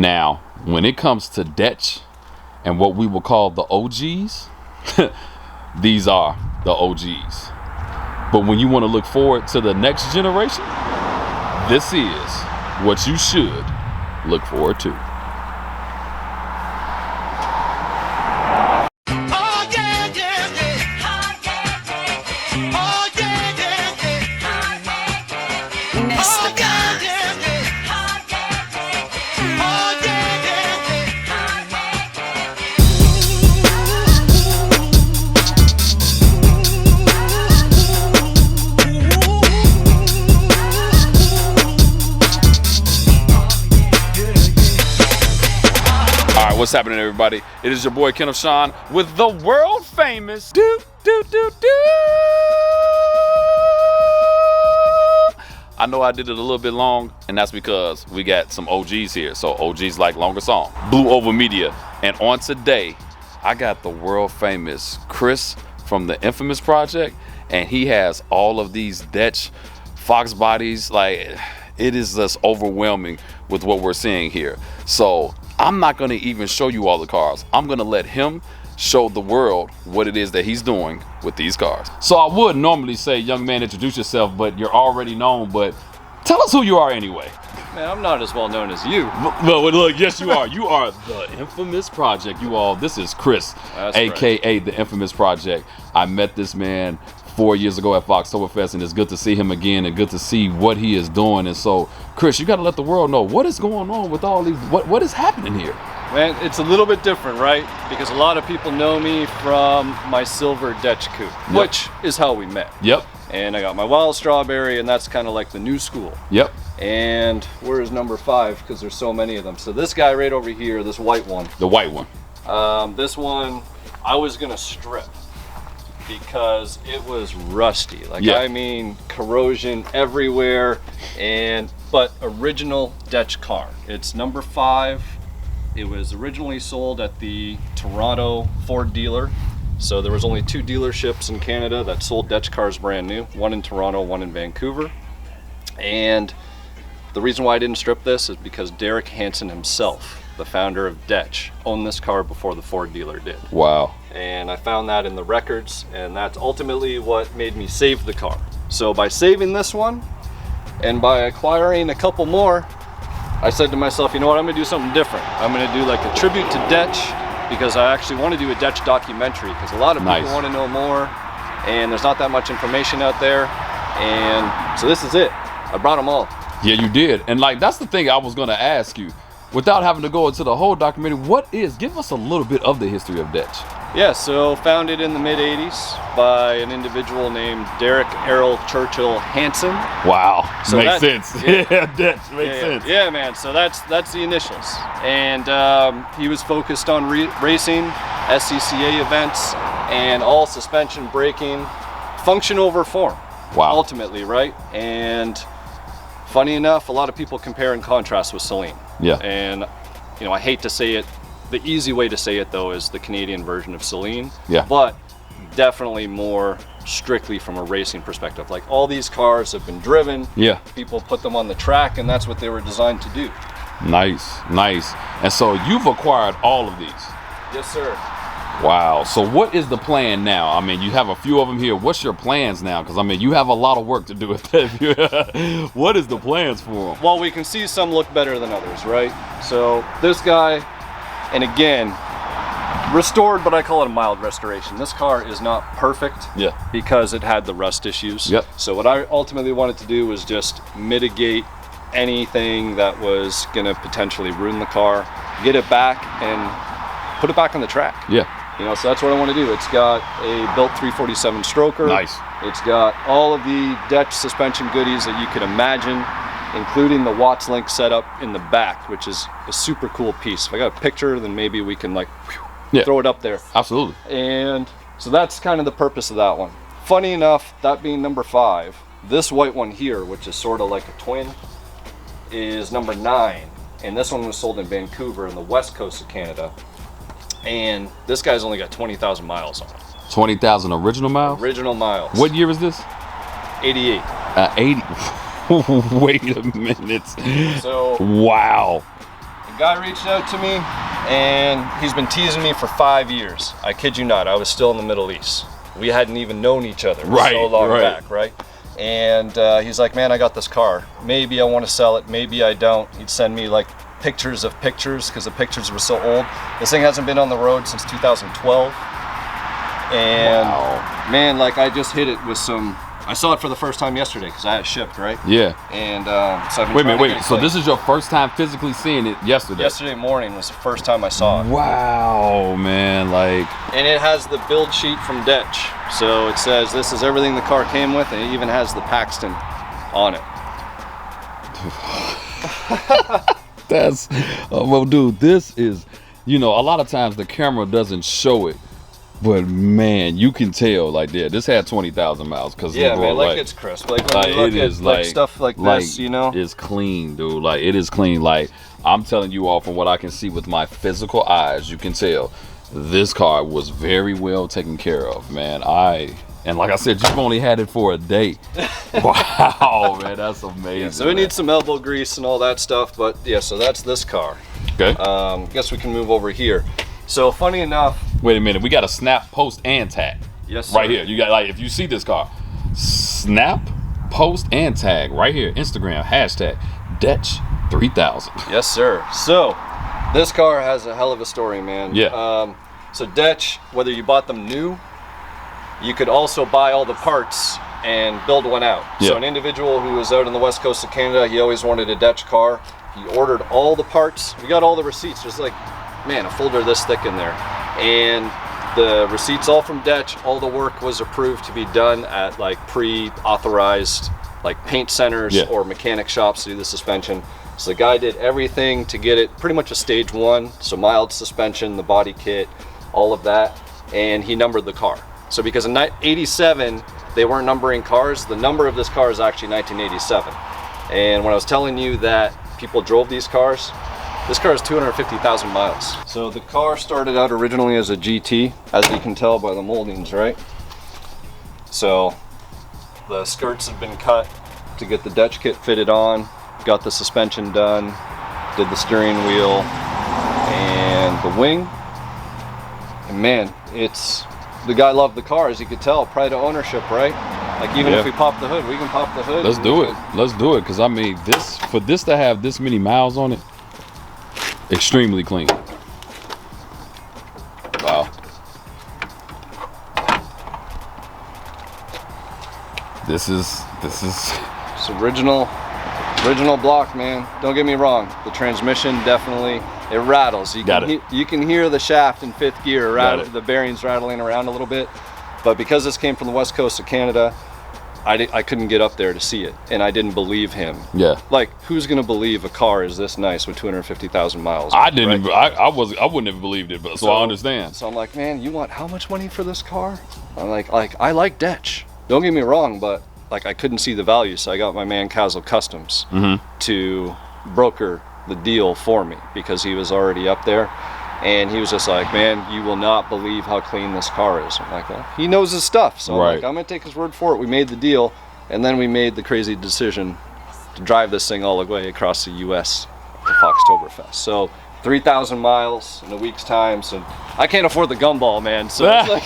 Now, when it comes to Dech and what we will call the OGs, these are the OGs. But when you want to look forward to the next generation, this is what you should look forward to. What's happening, everybody? It is your boy Kenneth Sean with the world famous I know I did it a little bit long, and that's because we got some OGs here. So OGs like longer song. Blue Over Media. And on today, I got the world famous Chris from the Infamous Project, and he has all of these Dech Fox bodies. Like, it is just overwhelming with what we're seeing here. So I'm not going to even show you all the cars. I'm going to let him show the world what it is that he's doing with these cars. So I would normally say, young man, introduce yourself, but you're already known. But tell us who you are anyway. Man, I'm not as well known as you. Well, look, yes, you are. You are the Infamous Project. You all, this is Chris, That's AKA right. the Infamous Project. I met this man 4 years ago at Foxtoberfest, and it's good to see him again and good to see what he is doing. And so, Chris, you got to let the world know what is going on with all these, what is happening here? Man, it's a little bit different, right? Because a lot of people know me from my silver Dech coupe, which is how we met. Yep. And I got my wild strawberry, and that's kind of like the new school. Yep. And where's number 5? Because there's so many of them. So this guy right over here, this white one. The white one. This one, I was gonna strip because it was rusty. Like, yeah. I mean, corrosion everywhere. But original Dech car. It's number 5. It was originally sold at the Toronto Ford dealer. So there was only 2 dealerships in Canada that sold Dech cars brand new. One in Toronto, one in Vancouver. And the reason why I didn't strip this is because Derek Hansen himself, the founder of Dech, owned this car before the Ford dealer did. Wow. And I found that in the records, and that's ultimately what made me save the car. So by saving this one and by acquiring a couple more, I said to myself, you know what, I'm gonna do something different. I'm gonna do like a tribute to Dech, because I actually want to do a Dech documentary, because a lot of people want to know more, and there's not that much information out there. And so this is it. I brought them all. Yeah, you did. And like, that's the thing I was gonna ask you. Without having to go into the whole documentary, give us a little bit of the history of Dech. Yeah, so founded in the mid-80s by an individual named Derek Errol Churchill Hansen. Wow, so makes sense. Yeah, Dech makes sense. Yeah, man, so that's the initials. And he was focused on racing, SCCA events, and all suspension, braking, function over form. Wow. Ultimately, right? And funny enough, a lot of people compare and contrast with Celine. Yeah. And, you know, I hate to say it, the easy way to say it though is the Canadian version of Celine. Yeah. But definitely more strictly from a racing perspective. Like, all these cars have been driven. Yeah. People put them on the track, and that's what they were designed to do. Nice, nice. And so you've acquired all of these. Yes, sir. Wow. So what is the plan now? I mean, you have a few of them here. What's your plans now? Because I mean, you have a lot of work to do with that. What is the plans for them? Well, we can see some look better than others, right? So this guy, and again, restored, but I call it a mild restoration. This car is not perfect, yeah, because it had the rust issues. Yep. So what I ultimately wanted to do was just mitigate anything that was gonna potentially ruin the car, get it back, and put it back on the track. Yeah. You know, so that's what I want to do. It's got a built 347 stroker. Nice. It's got all of the Dech suspension goodies that you could imagine, including the Watts Link setup in the back, which is a super cool piece. If I got a picture, then maybe we can like throw it up there. Absolutely. And so that's kind of the purpose of that one. Funny enough, that being number 5, this white one here, which is sort of like a twin, is number 9. And this one was sold in Vancouver in the west coast of Canada. And this guy's only got 20,000 miles on it. 20,000 original miles? Original miles. What year is this? 88. 80. Wait a minute. So wow. A guy reached out to me, and he's been teasing me for 5 years. I kid you not, I was still in the Middle East. We hadn't even known each other so long back, right? And he's like, man, I got this car. Maybe I want to sell it, maybe I don't. He'd send me like pictures of pictures because the pictures were so old. This thing hasn't been on the road since 2012. And man, like I just hit it with some, I saw it for the first time yesterday because I had it shipped, right? Yeah. And so I've been Wait a minute. So this is your first time physically seeing it yesterday? Yesterday morning was the first time I saw it. Wow, man, like. And it has the build sheet from Dech. So it says this is everything the car came with, and it even has the Paxton on it. That's, well, dude, this is, you know, a lot of times the camera doesn't show it. But man, you can tell, like, yeah, this had 20,000 miles. Cause yeah, man, like it's crisp. Like when you look at like stuff like this, you know, it's clean, dude. Like it is clean. Like I'm telling you all from what I can see with my physical eyes, you can tell this car was very well taken care of, man. And like I said, you've only had it for a day. Wow, man, that's amazing. Yeah, so it needs some elbow grease and all that stuff, but yeah, so that's this car. Okay. Guess we can move over here. So funny enough. Wait a minute, we got a snap, post, and tag. Yes, sir. Right here. You got, like, if you see this car, snap, post, and tag right here. Instagram hashtag Dech 3000. Yes, sir. So this car has a hell of a story, man. Yeah. So Dech, whether you bought them new, you could also buy all the parts and build one out. Yeah. So an individual who was out on the west coast of Canada, he always wanted a Dech car. He ordered all the parts. We got all the receipts. There's like, man, a folder this thick in there. And the receipts all from Dech, all the work was approved to be done at like pre-authorized like paint centers or mechanic shops to do the suspension. So the guy did everything to get it pretty much a stage 1, so mild suspension, the body kit, all of that, and he numbered the car. So because in 87, they weren't numbering cars, the number of this car is actually 1987. And when I was telling you that people drove these cars, this car has 250,000 miles. So the car started out originally as a GT, as you can tell by the moldings, right? So the skirts have been cut to get the Dech kit fitted on, got the suspension done, did the steering wheel and the wing. And man, the guy loved the car, as you could tell, pride of ownership, right? Like even if we pop the hood, we can pop the hood. Let's do it. Let's do it, because I mean, for this to have this many miles on it, extremely clean. Wow. This is it's original block, man. Don't get me wrong. The transmission definitely, it rattles. You can hear the shaft in 5th gear the bearings rattling around a little bit. But because this came from the west coast of Canada, I couldn't get up there to see it, and I didn't believe him. Yeah. Like, who's gonna believe a car is this nice with 250,000 miles? I didn't. Right? I wouldn't have believed it, but so I understand. So I'm like, man, you want how much money for this car? I'm like I like Dech. Don't get me wrong, but like I couldn't see the value, so I got my man Castle Customs to broker the deal for me because he was already up there. And he was just like, man, you will not believe how clean this car is. I'm like, well, he knows his stuff. So I'm like, I'm going to take his word for it. We made the deal. And then we made the crazy decision to drive this thing all the way across the U.S. to Foxtoberfest. So 3,000 miles in a week's time. So I can't afford the gumball, man. So it's like,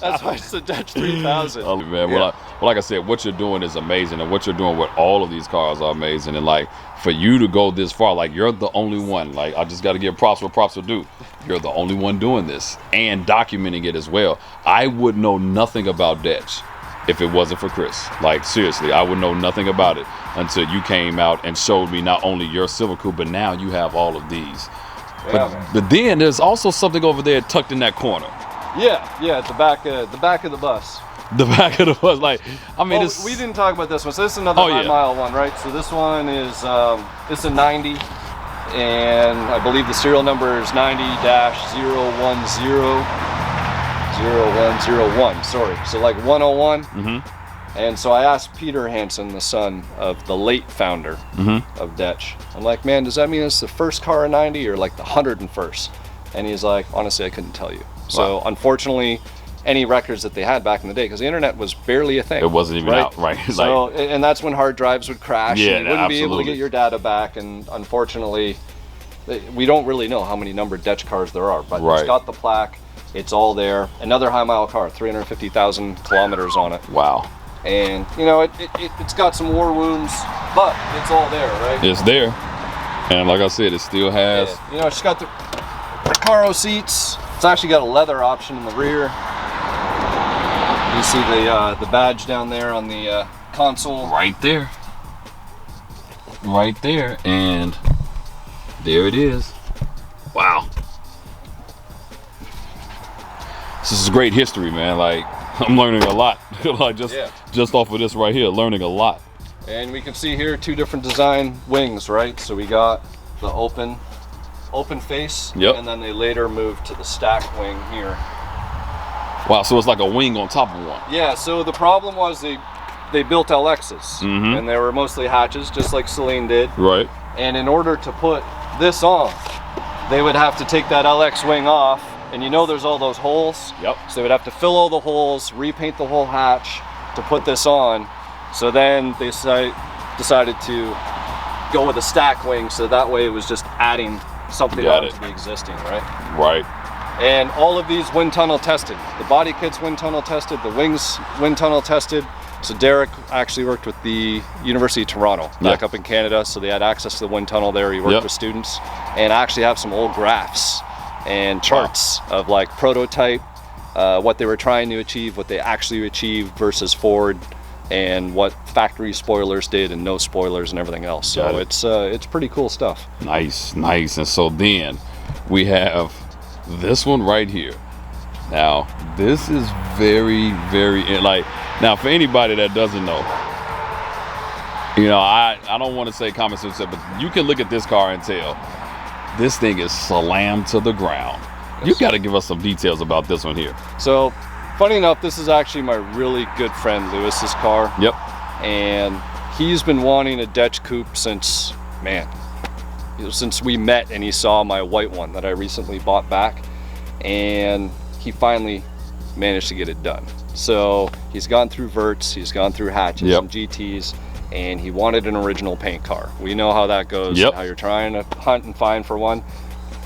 that's why it's the Dech 3000. Oh, man, well, like I said, what you're doing is amazing. And what you're doing with all of these cars are amazing. And like, for you to go this far, like you're the only one. Like I just got to give props where props are due. You're the only one doing this and documenting it as well. I would know nothing about Dech if it wasn't for Chris. Like seriously, I would know nothing about it until you came out and showed me not only your Silver Coupe, but now you have all of these. But then there's also something over there tucked in that corner. Yeah, at the back of the bus. The back of the bus, like, I mean, we didn't talk about this one. So this is another high-mile one, right? So this one is it's a 90, and I believe the serial number is 90-010-0101. Sorry, so like 101. And so I asked Peter Hansen, the son of the late founder of Dech. I'm like, man, does that mean it's the first car in 90 or like the 101st? And he's like, honestly, I couldn't tell you. So unfortunately, any records that they had back in the day, because the internet was barely a thing. It wasn't even out, right? So, and that's when hard drives would crash, and you wouldn't be able to get your data back. And unfortunately, we don't really know how many numbered Dech cars there are, but Right. it's got the plaque. It's all there. Another high mile car, 350,000 kilometers on it. Wow. And you know, it's got some war wounds, but it's all there, right? It's there. And like I said, it still has. Yeah. You know, it's got the Recaro seats. It's actually got a leather option in the rear. You see the badge down there on the console. Right there. Right there. And there it is. Wow. This is great history, man. Like, I'm learning a lot. Like just off of this right here, learning a lot. And we can see here 2 different design wings, right? So we got the open face, Yep. and then they later moved to the stack wing here. Wow, so it's like a wing on top of one. Yeah, so the problem was they built LXs, and they were mostly hatches, just like Celine did. Right. And in order to put this on, they would have to take that LX wing off, and you know there's all those holes? Yep. So they would have to fill all the holes, repaint the whole hatch to put this on. So then they decided to go with a stack wing, so that way it was just adding something on to the existing, right? Right. And all of these wind tunnel tested. The body kit's wind tunnel tested, the wings wind tunnel tested. So Derek actually worked with the University of Toronto back up in Canada, so they had access to the wind tunnel there. He worked with students, and I actually have some old graphs and charts of like prototype, what they were trying to achieve, what they actually achieved versus Ford, and what factory spoilers did and no spoilers and everything else. So it's pretty cool stuff. Nice. And so then we have this one right here. Now this is very, like, now for anybody that doesn't know, you know, I don't want to say common sense, but you can look at this car and tell this thing is slammed to the ground. You got to give us some details about this one here. So funny enough, this is actually my really good friend Lewis's car. Yep. And he's been wanting a Dech coupe since we met, and he saw my white one that I recently bought back, and he finally managed to get it done. So he's gone through verts, he's gone through hatches and GTs, and he wanted an original paint car. We know how that goes, how you're trying to hunt and find for one.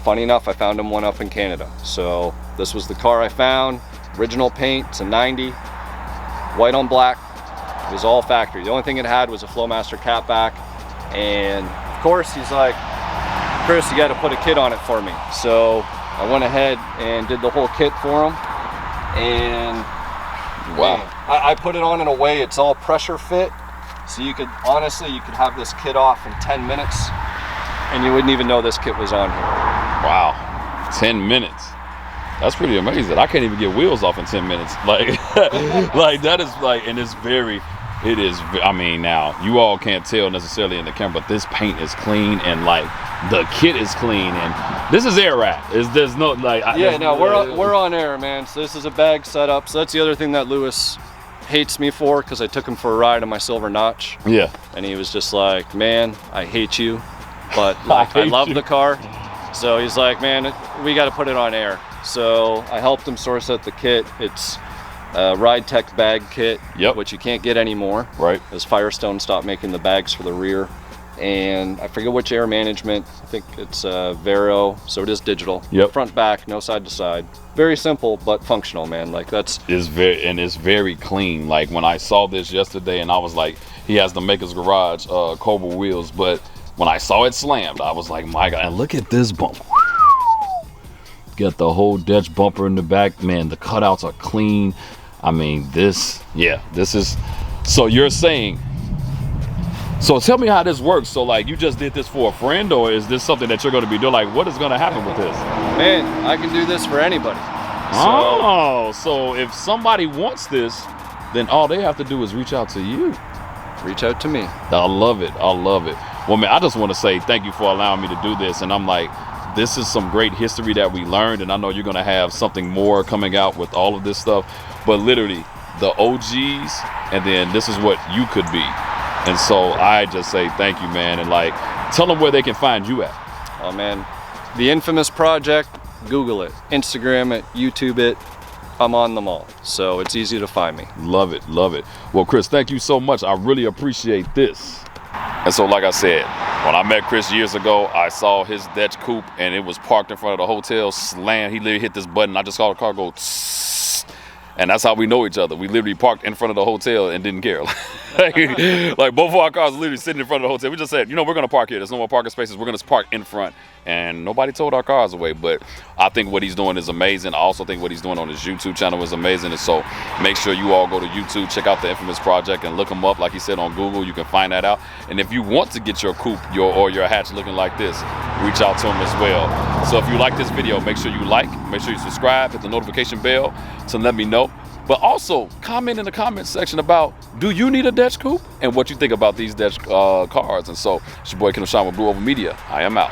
Funny enough, I found him one up in Canada. So this was the car I found, original paint, it's a 90, white on black. It was all factory. The only thing it had was a Flowmaster catback, and of course he's like, Chris, you got to put a kit on it for me. So I went ahead and did the whole kit for him, and man, I put it on in a way it's all pressure fit, so you could have this kit off in 10 minutes, and you wouldn't even know this kit was on here. Wow, 10 minutes. That's pretty amazing. I can't even get wheels off in 10 minutes. Like, like that is like, and I mean, now you all can't tell necessarily in the camera, but this paint is clean, and like the kit is clean, and this is air wrap. There's no like. We're on air, man. So this is a bag setup. So that's the other thing that Lewis hates me for, because I took him for a ride on my Silver Notch. Yeah. And he was just like, man, I hate you, but like, I love the car. So he's like, man, we got to put it on air. So I helped him source out the kit. It's a Ride Tech bag kit, which you can't get anymore. Right. As Firestone stopped making the bags for the rear. And I forget which air management. I think it's Vero, so it is digital. Yep. Front, back, no side to side. Very simple, but functional, man. Like it's very clean. Like when I saw this yesterday, and I was like, he has the Maker's Garage Cobra wheels, but when I saw it slammed, I was like, my God, and look at this bumper. Got the whole Dech bumper in the back, man. The cutouts are clean. I mean, this is, so you're saying, so tell me how this works. So like, you just did this for a friend, or is this something that you're going to be doing? Like, what is going to happen with this? Man, I can do this for anybody. So if somebody wants this, then all they have to do is reach out to you. Reach out to me. I love it. Well, man, I just want to say thank you for allowing me to do this. And I'm like, this is some great history that we learned, and I know you're going to have something more coming out with all of this stuff, but literally the OGs, and then this is what you could be. And so I just say thank you, man, and like, tell them where they can find you at. Oh man, the Infamous Project, Google it, Instagram it, YouTube it. I'm on them all, so it's easy to find me. Love it. Well, Chris, thank you so much. I really appreciate this. And so like I said, When I met Chris years ago, I saw his Dech coupe and it was parked in front of the hotel, slammed. He literally hit this button. I just saw the car go tss, and that's how we know each other. We literally parked in front of the hotel and didn't care. Like both of our cars literally sitting in front of the hotel. We just said, you know, we're gonna park here. There's no more parking spaces. We're gonna park in front. And nobody towed our cars away. But I think what he's doing is amazing. I also think what he's doing on his YouTube channel is amazing. And so make sure you all go to YouTube, check out the Infamous Project, and look him up. Like he said, on Google, you can find that out. And if you want to get your coupe or your hatch looking like this, reach out to him as well. So if you like this video, make sure you like, make sure you subscribe, hit the notification bell to let me know. But also comment in the comment section about, do you need a Dech coupe? And what you think about these Dech cars. And so it's your boy Kenneth Sean with Blue Oval Media. I am out.